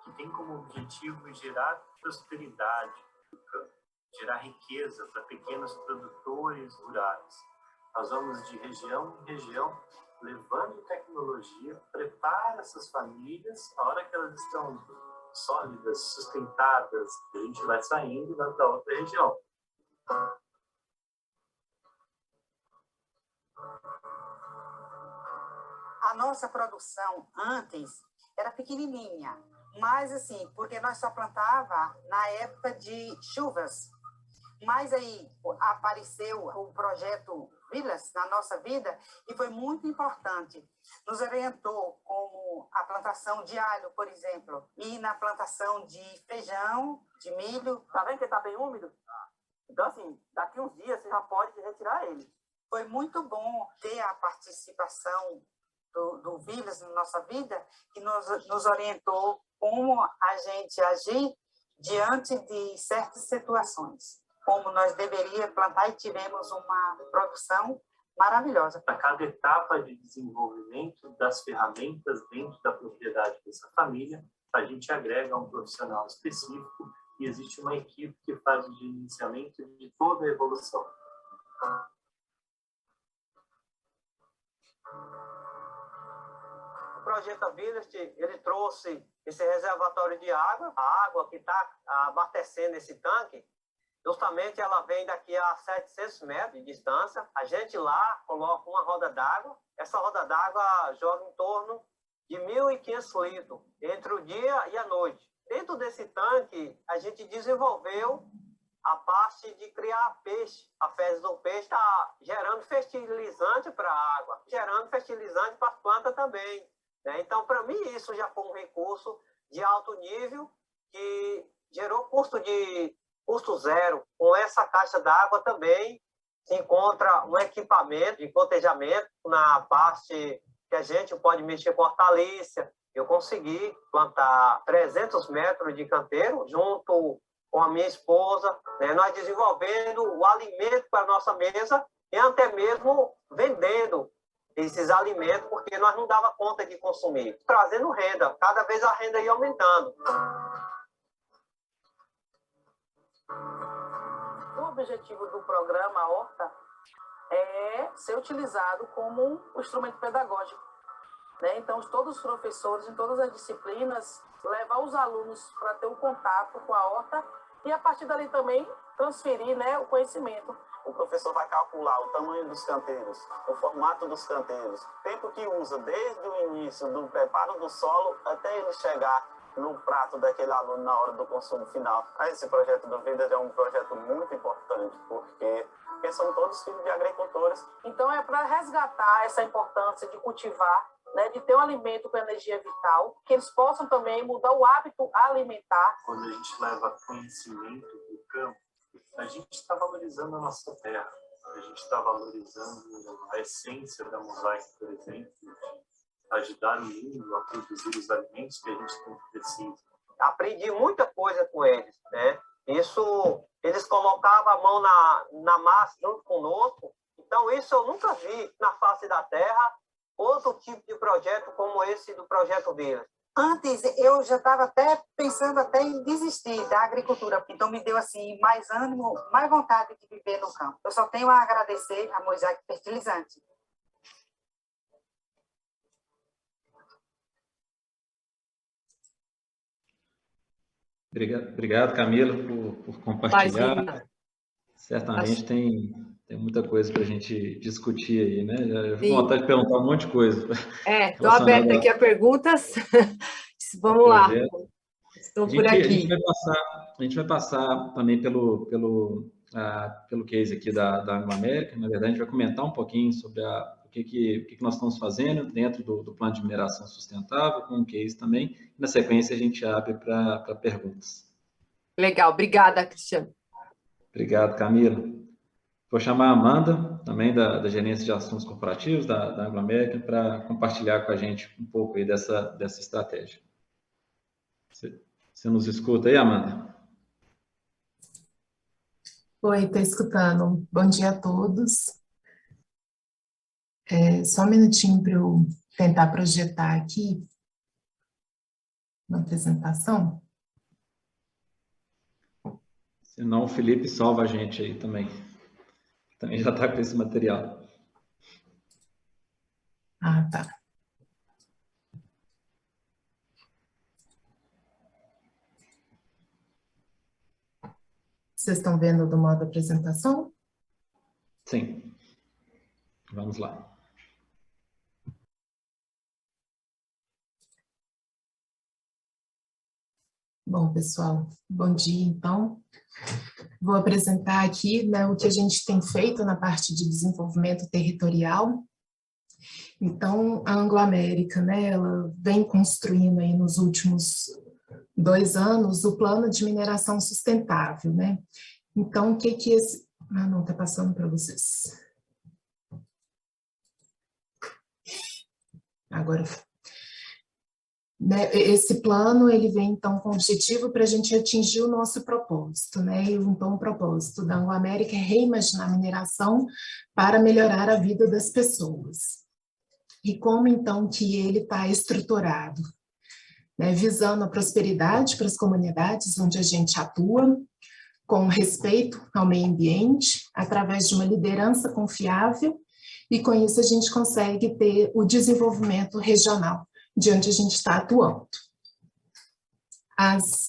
que tem como objetivo gerar prosperidade no campo, gerar riqueza para pequenos produtores rurais. Nós vamos de região em região, levando tecnologia, prepara essas famílias, a hora que elas estão sólidas, sustentadas, a gente vai saindo e vai para outra região. A nossa produção antes era pequenininha, mas assim, porque nós só plantava na época de chuvas. Mas aí apareceu o projeto Vilas na nossa vida e foi muito importante. Nos orientou como a plantação de alho, por exemplo, e na plantação de feijão, de milho. Tá vendo que está bem úmido? Então, assim, daqui uns dias você já pode retirar ele. Foi muito bom ter a participação do Vilas na nossa vida, que nos orientou como a gente agir diante de certas situações, como nós deveríamos plantar, e tivemos uma produção maravilhosa. A cada etapa de desenvolvimento das ferramentas dentro da propriedade dessa família, a gente agrega um profissional específico e existe uma equipe que faz o gerenciamento de toda a evolução. O projeto Village, ele trouxe esse reservatório de água, a água que está abastecendo esse tanque, justamente ela vem daqui a 700 metros de distância. A gente lá coloca uma roda d'água, essa roda d'água joga em torno de 1.500 litros entre o dia e a noite. Dentro desse tanque, a gente desenvolveu a parte de criar peixe. A fezes do peixe está gerando fertilizante para a água, gerando fertilizante para as plantas também. Né? Então, para mim, isso já foi um recurso de alto nível que gerou custo zero. Com essa caixa d'água também se encontra um equipamento de cotejamento na parte que a gente pode mexer com hortaliça. Eu consegui plantar 300 metros de canteiro junto com a minha esposa, né? Nós desenvolvendo o alimento para a nossa mesa e até mesmo vendendo esses alimentos, porque nós não dava conta de consumir, trazendo renda, cada vez a renda ia aumentando. O objetivo do programa Horta é ser utilizado como um instrumento pedagógico, né? Então, todos os professores, em todas as disciplinas, levar os alunos para ter um contato com a horta e, a partir dali, também transferir, né, o conhecimento. O professor vai calcular o tamanho dos canteiros, o formato dos canteiros, o tempo que usa desde o início do preparo do solo até ele chegar no prato daquele aluno na hora do consumo final. Esse projeto do Vidas é um projeto muito importante, porque são todos filhos de agricultores. Então, é para resgatar essa importância de cultivar, né, de ter um alimento com energia vital, que eles possam também mudar o hábito alimentar. Quando a gente leva conhecimento do campo, a gente está valorizando a nossa terra, a gente está valorizando a essência da Mosaic, por exemplo, de ajudar o mundo a produzir os alimentos que a gente tanto precisa. Aprendi muita coisa com eles, né? Isso, eles colocavam a mão na massa junto conosco, então isso eu nunca vi na face da terra, outro tipo de projeto como esse do projeto deles. Antes, eu já estava até pensando até em desistir da agricultura, então me deu assim mais ânimo, mais vontade de viver no campo. Eu só tenho a agradecer a Mosaic Fertilizante. Obrigado, Camila, por compartilhar. Imagina. Certamente tem muita coisa para a gente discutir aí, né? Eu fico com vontade de perguntar um monte de coisa. Estou aberta aqui a perguntas. Vamos lá. Estou por aqui. A gente vai passar também pelo case aqui da Anglo-América. Na verdade, a gente vai comentar um pouquinho sobre o que nós estamos fazendo dentro do plano de mineração sustentável, com um case também. Na sequência, a gente abre para perguntas. Legal. Obrigada, Cristiano. Obrigado, Camila. Vou chamar a Amanda, também da Gerência de Assuntos Corporativos da Anglo-América, para compartilhar com a gente um pouco aí dessa estratégia. Você nos escuta aí, Amanda? Oi, estou escutando. Bom dia a todos. Só um minutinho para eu tentar projetar aqui uma apresentação. Senão o Felipe salva a gente aí também. Também já está com esse material. Ah, tá. Vocês estão vendo do modo apresentação? Sim. Vamos lá. Bom, pessoal, bom dia, então. Vou apresentar aqui, né, o que a gente tem feito na parte de desenvolvimento territorial. Então, a Anglo-América, né, ela vem construindo aí nos últimos 2 anos o plano de mineração sustentável, né? Então, o que esse... Ah, não, está passando para vocês. Agora... Esse plano, ele vem, então, com o objetivo para a gente atingir o nosso propósito, né? E, então, o propósito da Anglo-América é reimaginar a mineração para melhorar a vida das pessoas. E como, então, que ele está estruturado? Né? Visando a prosperidade para as comunidades onde a gente atua, com respeito ao meio ambiente, através de uma liderança confiável, e com isso a gente consegue ter o desenvolvimento regional, de onde a gente está atuando.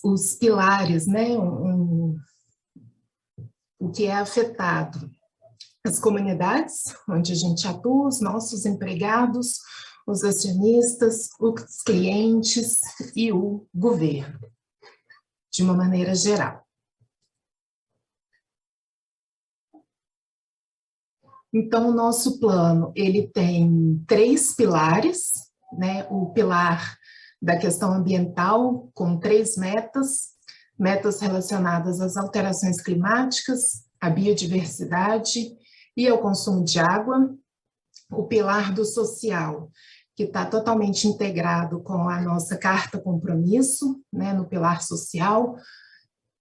Os pilares, né, o que é afetado, as comunidades onde a gente atua, os nossos empregados, os acionistas, os clientes e o governo, de uma maneira geral. Então, o nosso plano, ele tem 3 pilares, né? O pilar da questão ambiental, com 3 metas relacionadas às alterações climáticas, à biodiversidade e ao consumo de água. O pilar do social, que está totalmente integrado com a nossa Carta Compromisso, né, no pilar social,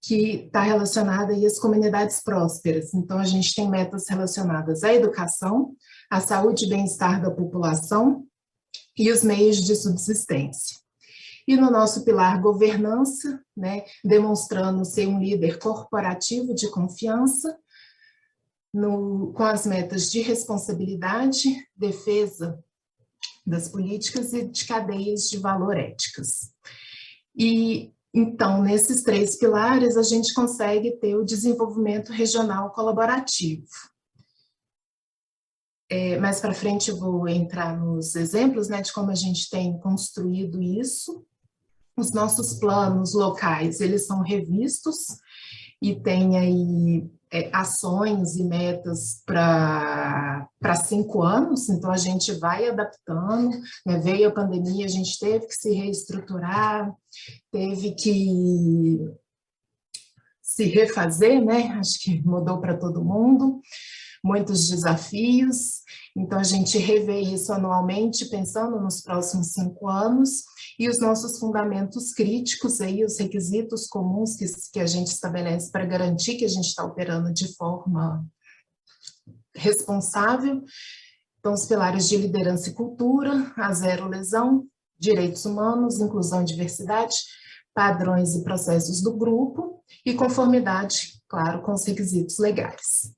que está relacionada aí às comunidades prósperas. Então, a gente tem metas relacionadas à educação, a saúde e bem-estar da população e os meios de subsistência. E no nosso pilar governança, né, demonstrando ser um líder corporativo de confiança, com as metas de responsabilidade, defesa das políticas e de cadeias de valor éticas. E, então, nesses 3 pilares, a gente consegue ter o desenvolvimento regional colaborativo. Mais para frente eu vou entrar nos exemplos, né, de como a gente tem construído isso. Os nossos planos locais, eles são revistos e tem aí ações e metas para 5 anos, então a gente vai adaptando, né? Veio a pandemia, a gente teve que se reestruturar, teve que se refazer, né? Acho que mudou para todo mundo, muitos desafios, então a gente revê isso anualmente, pensando nos próximos 5 anos, e os nossos fundamentos críticos, aí, os requisitos comuns que a gente estabelece para garantir que a gente está operando de forma responsável. Então, os pilares de liderança e cultura, a zero lesão, direitos humanos, inclusão e diversidade, padrões e processos do grupo, e conformidade, claro, com os requisitos legais.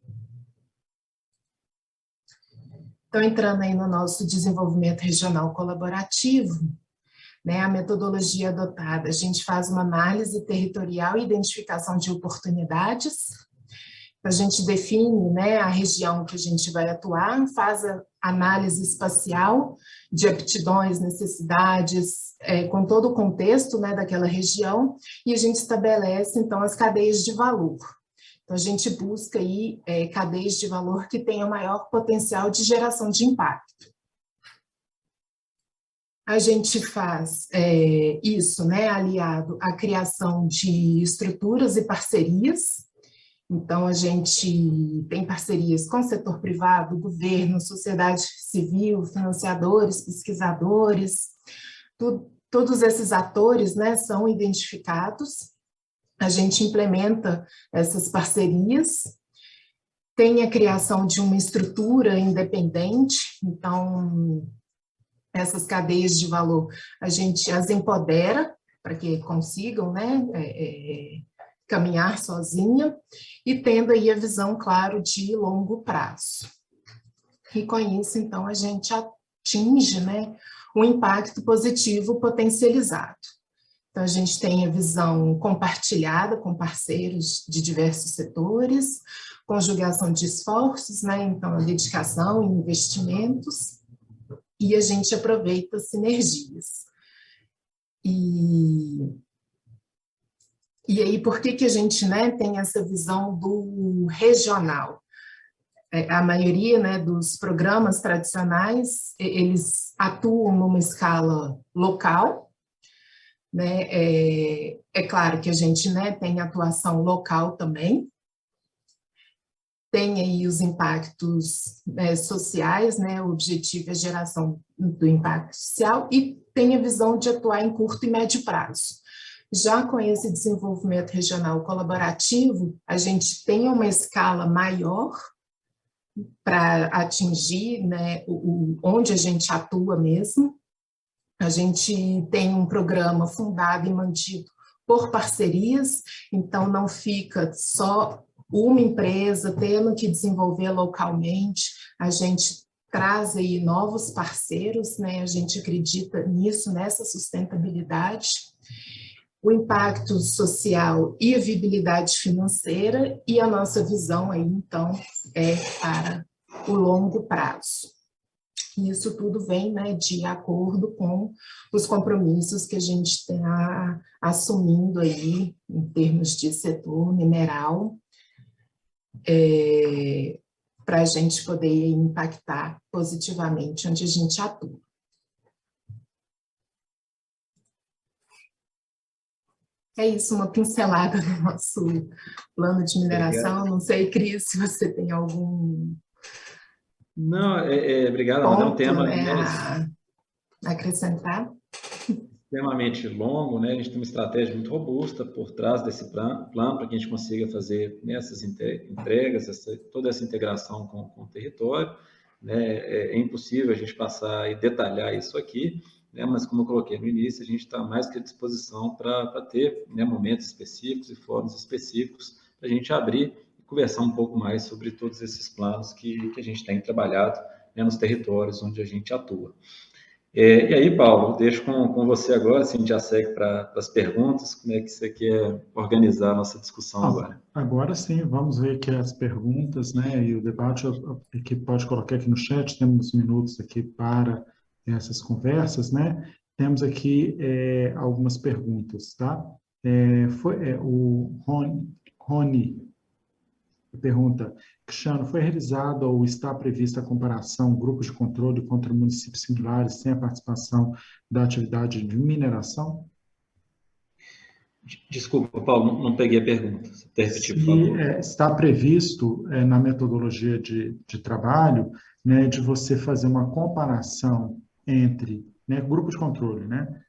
Então, entrando aí no nosso desenvolvimento regional colaborativo, né, a metodologia adotada, a gente faz uma análise territorial e identificação de oportunidades, a gente define, né, a região que a gente vai atuar, faz a análise espacial de aptidões, necessidades, com todo o contexto, né, daquela região, e a gente estabelece, então, as cadeias de valor. Então, a gente busca aí cadeias de valor que tenham maior potencial de geração de impacto. A gente faz isso, né, aliado à criação de estruturas e parcerias. Então, a gente tem parcerias com o setor privado, governo, sociedade civil, financiadores, pesquisadores, todos esses atores, né, são identificados. A gente implementa essas parcerias, tem a criação de uma estrutura independente, então, essas cadeias de valor, a gente as empodera para que consigam, né, caminhar sozinha, e tendo aí a visão, claro, de longo prazo. E com isso, então, a gente atinge, né, um impacto positivo potencializado. Então, a gente tem a visão compartilhada com parceiros de diversos setores, conjugação de esforços, né, então, a dedicação e investimentos, e a gente aproveita sinergias. E aí, por que a gente, né, tem essa visão do regional? A maioria, né, dos programas tradicionais, eles atuam numa escala local, né? É claro que a gente, né, tem atuação local também, tem aí os impactos sociais, né, o objetivo é a geração do impacto social, e tem a visão de atuar em curto e médio prazo. Já com esse desenvolvimento regional colaborativo, a gente tem uma escala maior para atingir, né, onde a gente atua mesmo. A gente tem um programa fundado e mantido por parcerias, então não fica só uma empresa tendo que desenvolver localmente, a gente traz aí novos parceiros, né? A gente acredita nisso, nessa sustentabilidade, o impacto social e a viabilidade financeira, e a nossa visão aí, então, é para o longo prazo. E isso tudo vem, né, de acordo com os compromissos que a gente está assumindo aí, em termos de setor mineral, para a gente poder impactar positivamente onde a gente atua. É isso, uma pincelada do nosso plano de mineração. Obrigado. Não sei, Cris, se você tem algum Não, obrigado, Amanda. É um tema a acrescentar. Extremamente longo, né? A gente tem uma estratégia muito robusta por trás desse plano para que a gente consiga fazer essas entregas, toda essa integração com o território. né? É impossível a gente passar e detalhar isso aqui, né? Mas como eu coloquei no início, a gente está mais que à disposição para ter, né, momentos específicos e fóruns específicos para a gente abrir e conversar um pouco mais sobre todos esses planos que a gente tem trabalhado, né, nos territórios onde a gente atua. E aí, Paulo, deixo com você agora, assim, a gente já segue para as perguntas, como é que você quer organizar a nossa discussão agora? Agora sim, vamos ver aqui as perguntas, né, e o debate, a equipe pode colocar aqui no chat, temos minutos aqui para essas conversas, né, temos aqui algumas perguntas, tá? O Rony pergunta, Cristiano, foi realizada ou está prevista a comparação, grupos de controle contra municípios similares sem a participação da atividade de mineração? Desculpa, Paulo, não peguei a pergunta. Você quer repetir, por favor? Está previsto na metodologia de trabalho, né, de você fazer uma comparação entre, né, grupo de controle, né,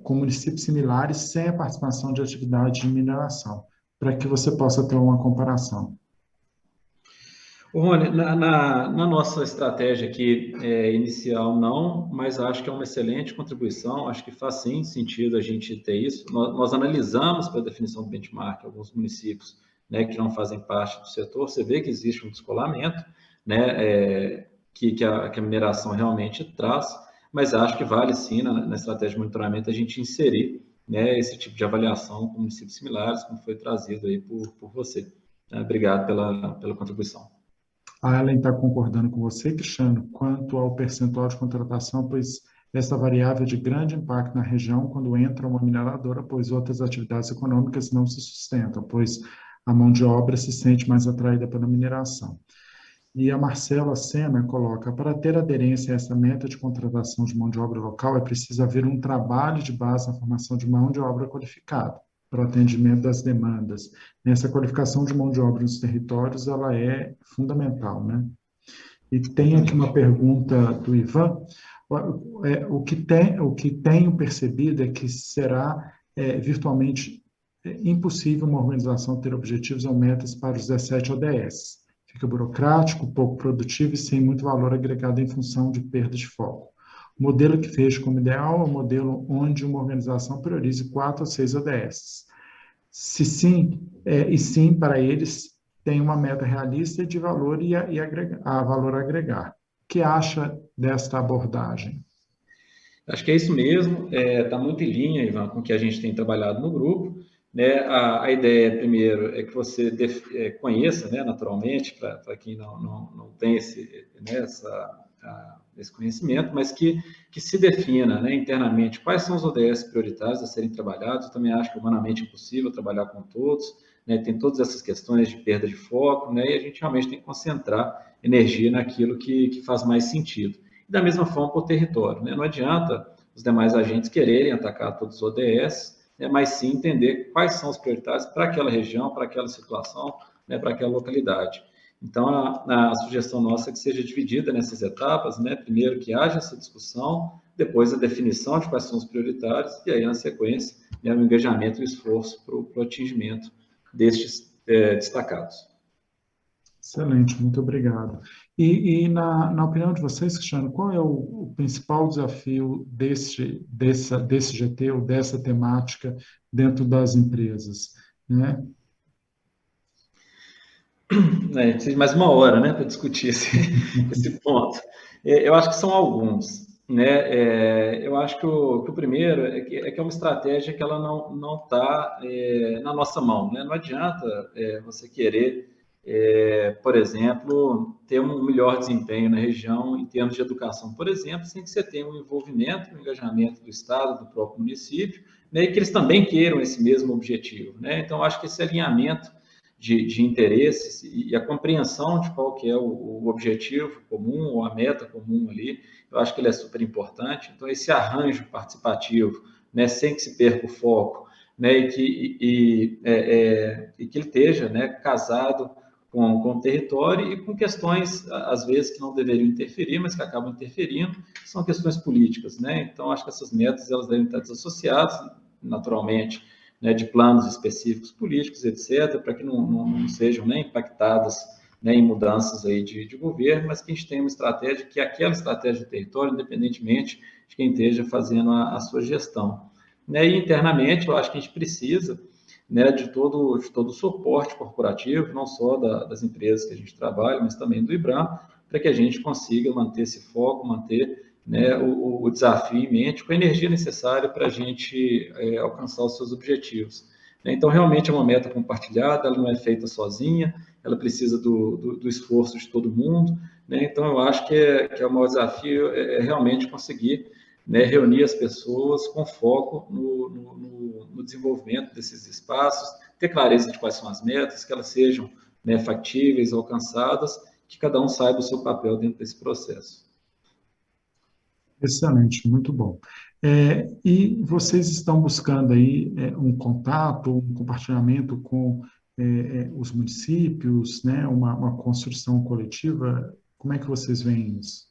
com municípios similares sem a participação de atividade de mineração, para que você possa ter uma comparação. Rony, na nossa estratégia aqui inicial, não, mas acho que é uma excelente contribuição, acho que faz sim sentido a gente ter isso. Nós analisamos para a definição do benchmark alguns municípios, né, que não fazem parte do setor, você vê que existe um descolamento, né, que a mineração realmente traz, mas acho que vale sim, na estratégia de monitoramento, a gente inserir, né, esse tipo de avaliação com municípios similares, como foi trazido aí por você. Obrigado pela contribuição. A Ellen está concordando com você, Cristiano, quanto ao percentual de contratação, pois essa variável é de grande impacto na região quando entra uma mineradora, pois outras atividades econômicas não se sustentam, pois a mão de obra se sente mais atraída pela mineração. E a Marcela Sena coloca, para ter aderência a essa meta de contratação de mão de obra local, é preciso haver um trabalho de base na formação de mão de obra qualificada, para o atendimento das demandas. Essa qualificação de mão de obra nos territórios, ela é fundamental, né? E tem aqui uma pergunta do Ivan, o que tenho percebido é que será virtualmente impossível uma organização ter objetivos ou metas para os 17 ODS. Fica burocrático, pouco produtivo e sem muito valor agregado em função de perda de foco. O modelo que vejo como ideal é o modelo onde uma organização priorize 4 ou 6 ODS. Se sim, e sim, para eles, tem uma meta realista e de valor e a valor a agregar. O que acha desta abordagem? Acho que é isso mesmo, está muito em linha, Ivan, com o que a gente tem trabalhado no grupo. Né? A ideia, primeiro, é que você conheça, né, naturalmente, para quem não tem esse conhecimento, mas que se defina, né, internamente quais são os ODS prioritários a serem trabalhados. Eu também acho que é humanamente impossível trabalhar com todos, né, tem todas essas questões de perda de foco, né, e a gente realmente tem que concentrar energia naquilo que faz mais sentido. E da mesma forma para o território, né? Não adianta os demais agentes quererem atacar todos os ODS, né, mas sim entender quais são os prioritários para aquela região, para aquela situação, né, para aquela localidade. Então, a sugestão nossa é que seja dividida nessas etapas, né? Primeiro que haja essa discussão, depois a definição de quais são os prioritários, e aí, na sequência, né, o engajamento e o esforço para o atingimento destes destacados. Excelente, muito obrigado. E na opinião de vocês, Cristiano, qual é o principal desafio desse GT ou dessa temática dentro das empresas, né? Precisa de mais uma hora, né, para discutir esse ponto. Eu acho que são alguns, né? Eu acho que o primeiro é que é uma estratégia que ela não está na nossa mão, né? Não adianta você querer, por exemplo, ter um melhor desempenho na região em termos de educação, por exemplo, sem que você tenha um envolvimento, um engajamento do Estado, do próprio município, né, e que eles também queiram esse mesmo objetivo, né? Então, acho que esse alinhamento de interesses e a compreensão de qual que é o objetivo comum ou a meta comum ali, eu acho que ele é super importante. Então, esse arranjo participativo, né, sem que se perca o foco, né, e que ele esteja, né, casado com o território e com questões, às vezes, que não deveriam interferir, mas que acabam interferindo, são questões políticas, né? Então, acho que essas metas elas devem estar desassociadas, naturalmente, né, de planos específicos políticos, etc., para que não sejam, né, impactadas, né, em mudanças aí de governo, mas que a gente tenha uma estratégia que é aquela estratégia do território, independentemente de quem esteja fazendo a sua gestão. Né, e internamente, eu acho que a gente precisa, né, de todo o suporte corporativo, não só das empresas que a gente trabalha, mas também do IBRAM, para que a gente consiga manter esse foco, manter, né, o desafio em mente, com a energia necessária para a gente alcançar os seus objetivos. Então, realmente é uma meta compartilhada, ela não é feita sozinha, ela precisa do esforço de todo mundo, né? Então, eu acho que o maior desafio é realmente conseguir, né, reunir as pessoas com foco no desenvolvimento desses espaços, ter clareza de quais são as metas, que elas sejam, né, factíveis, alcançadas, que cada um saiba o seu papel dentro desse processo. Excelente, muito bom. E vocês estão buscando aí um contato, um compartilhamento com os municípios, né, uma construção coletiva? Como é que vocês veem isso?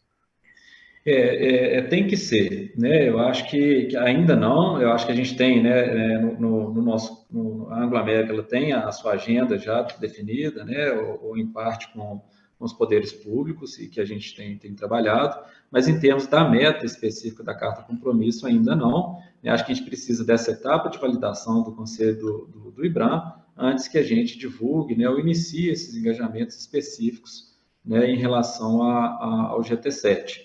Tem que ser, né? Eu acho que ainda não, eu acho que a gente tem, né, no nosso, a Anglo-América, ela tem a sua agenda já definida, né, ou em parte com os poderes públicos, e que a gente tem trabalhado, mas em termos da meta específica da Carta Compromisso, ainda não. Eu acho que a gente precisa dessa etapa de validação do Conselho do IBRAM, antes que a gente divulgue, né, ou inicie esses engajamentos específicos, né, em relação ao GT7.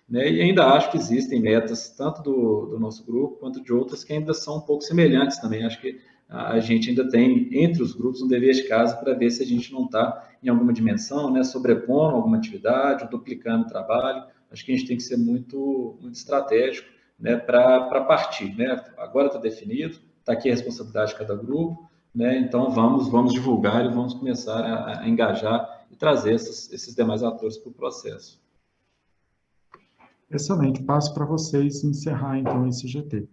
Né, e ainda acho que existem metas, tanto do nosso grupo, quanto de outras, que ainda são um pouco semelhantes também. Acho que a gente ainda tem, entre os grupos, um dever de casa para ver se a gente não está em alguma dimensão, né, sobrepondo alguma atividade, ou duplicando o trabalho. Acho que a gente tem que ser muito, muito estratégico, né, para partir. Né? Agora está definido, está aqui a responsabilidade de cada grupo, né, então vamos divulgar e vamos começar a engajar e trazer esses demais atores para o processo. Excelente, passo para vocês encerrar então esse GT.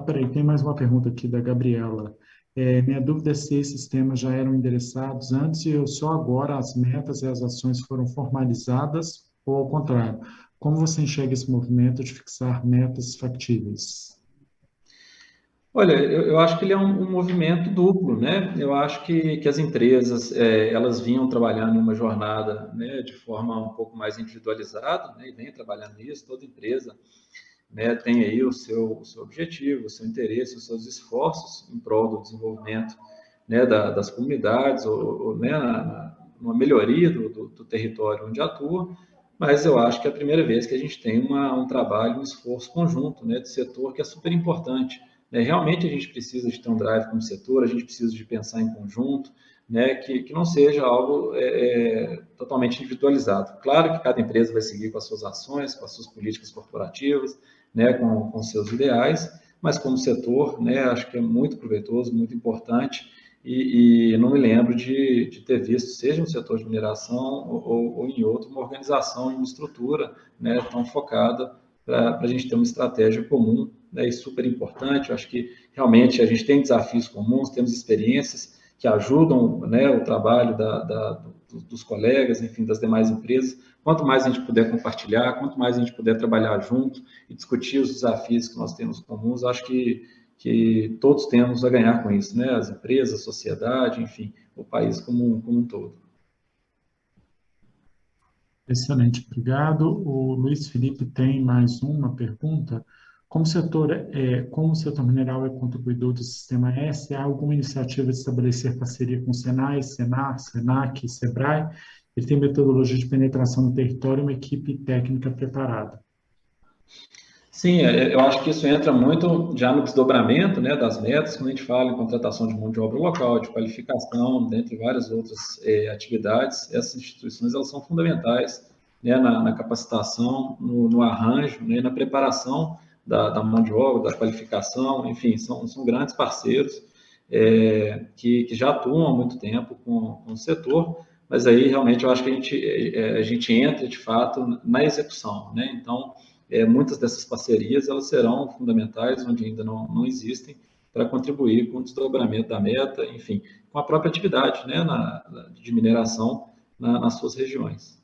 Peraí, tem mais uma pergunta aqui da Gabriela. Minha dúvida é se esses temas já eram endereçados antes e só agora as metas e as ações foram formalizadas, ou ao contrário. Como você enxerga esse movimento de fixar metas factíveis? Olha, eu acho que ele é um movimento duplo, né? Eu acho que as empresas, elas vinham trabalhando em uma jornada, né, de forma um pouco mais individualizada, né, e vem trabalhando nisso. Toda empresa, né, tem aí o seu objetivo, o seu interesse, os seus esforços em prol do desenvolvimento, né, das comunidades, ou né, uma melhoria do território onde atua. Mas eu acho que é a primeira vez que a gente tem um trabalho, um esforço conjunto, né, de setor, que é super importante. Realmente a gente precisa de ter um drive como setor, a gente precisa de pensar em conjunto, né, que não seja algo totalmente individualizado. Claro que cada empresa vai seguir com as suas ações, com as suas políticas corporativas, né, com seus ideais, mas como setor, né, acho que é muito proveitoso, muito importante, e não me lembro de ter visto, seja no setor de mineração ou em outro, uma organização e uma estrutura, né, tão focada para a gente ter uma estratégia comum, né, e super importante. Eu acho que realmente a gente tem desafios comuns, temos experiências que ajudam, né, o trabalho dos colegas, enfim, das demais empresas. Quanto mais a gente puder compartilhar, quanto mais a gente puder trabalhar junto e discutir os desafios que nós temos comuns, acho que todos temos a ganhar com isso, né? As empresas, a sociedade, enfim, o país como um todo. Excelente, obrigado. O Luiz Felipe tem mais uma pergunta. Como o setor mineral é contribuidor do Sistema S, há alguma iniciativa de estabelecer parceria com o Senai, Senar, Senac, Sebrae? Ele tem metodologia de penetração no território e uma equipe técnica preparada. Sim, eu acho que isso entra muito já no desdobramento, né, das metas, quando a gente fala em contratação de mão de obra local, de qualificação, dentre várias outras atividades. Essas instituições, elas são fundamentais, né, na capacitação, no arranjo, né, na preparação da mão de obra, da qualificação, enfim, são grandes parceiros que já atuam há muito tempo com o setor, mas aí realmente eu acho que a gente entra, de fato, na execução, né? Então, muitas dessas parcerias, elas serão fundamentais, onde ainda não existem, para contribuir com o desdobramento da meta, enfim, com a própria atividade, né, de mineração nas suas regiões.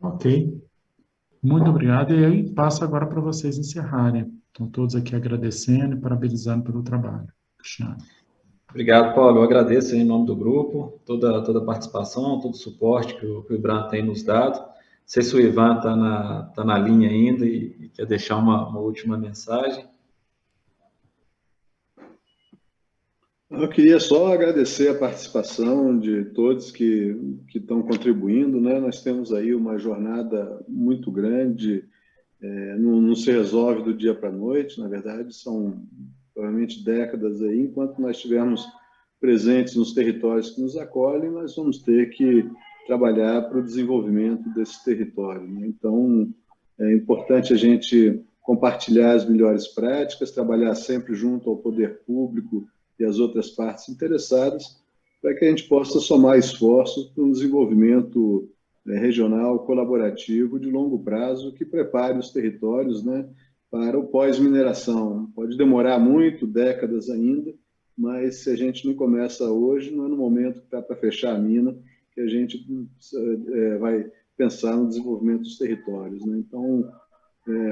Ok, muito obrigado. E aí passo agora para vocês encerrarem. Estão todos aqui agradecendo e parabenizando pelo trabalho. Cristiano. Obrigado, Paulo. Eu agradeço em nome do grupo toda a participação, todo o suporte que o IBRAM tem nos dado. Não sei se o Ivan está na linha ainda e quer deixar uma última mensagem. Eu queria só agradecer a participação de todos que estão contribuindo, né? Nós temos aí uma jornada muito grande, não se resolve do dia para a noite, na verdade, são provavelmente décadas aí, enquanto nós estivermos presentes nos territórios que nos acolhem, nós vamos ter que trabalhar para o desenvolvimento desse território, né? Então, é importante a gente compartilhar as melhores práticas, trabalhar sempre junto ao poder público e as outras partes interessadas, para que a gente possa somar esforços para um desenvolvimento regional, colaborativo, de longo prazo, que prepare os territórios, né, para o pós-mineração. Pode demorar muito, décadas ainda, mas se a gente não começa hoje, não é no momento que está para fechar a mina que a gente vai pensar no desenvolvimento dos territórios, né? Então,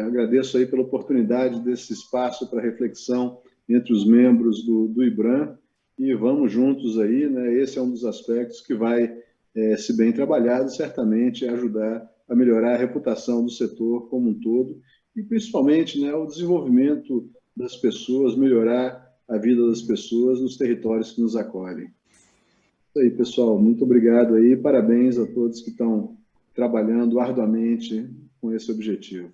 agradeço aí pela oportunidade desse espaço para reflexão entre os membros do IBRAM, e vamos juntos aí, né? Esse é um dos aspectos que vai, se bem trabalhado, certamente ajudar a melhorar a reputação do setor como um todo, e principalmente, né, o desenvolvimento das pessoas, melhorar a vida das pessoas nos territórios que nos acolhem. Isso aí, pessoal, muito obrigado aí, parabéns a todos que estão trabalhando arduamente com esse objetivo.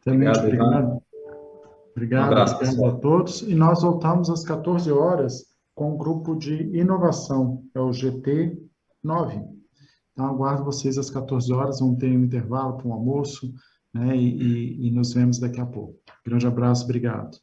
Excelente, obrigado. Obrigado a todos. E nós voltamos às 14 horas com o grupo de inovação, é o GT 9. Então, aguardo vocês às 14 horas, vamos ter um intervalo para um almoço, né, e nos vemos daqui a pouco. Grande abraço, obrigado.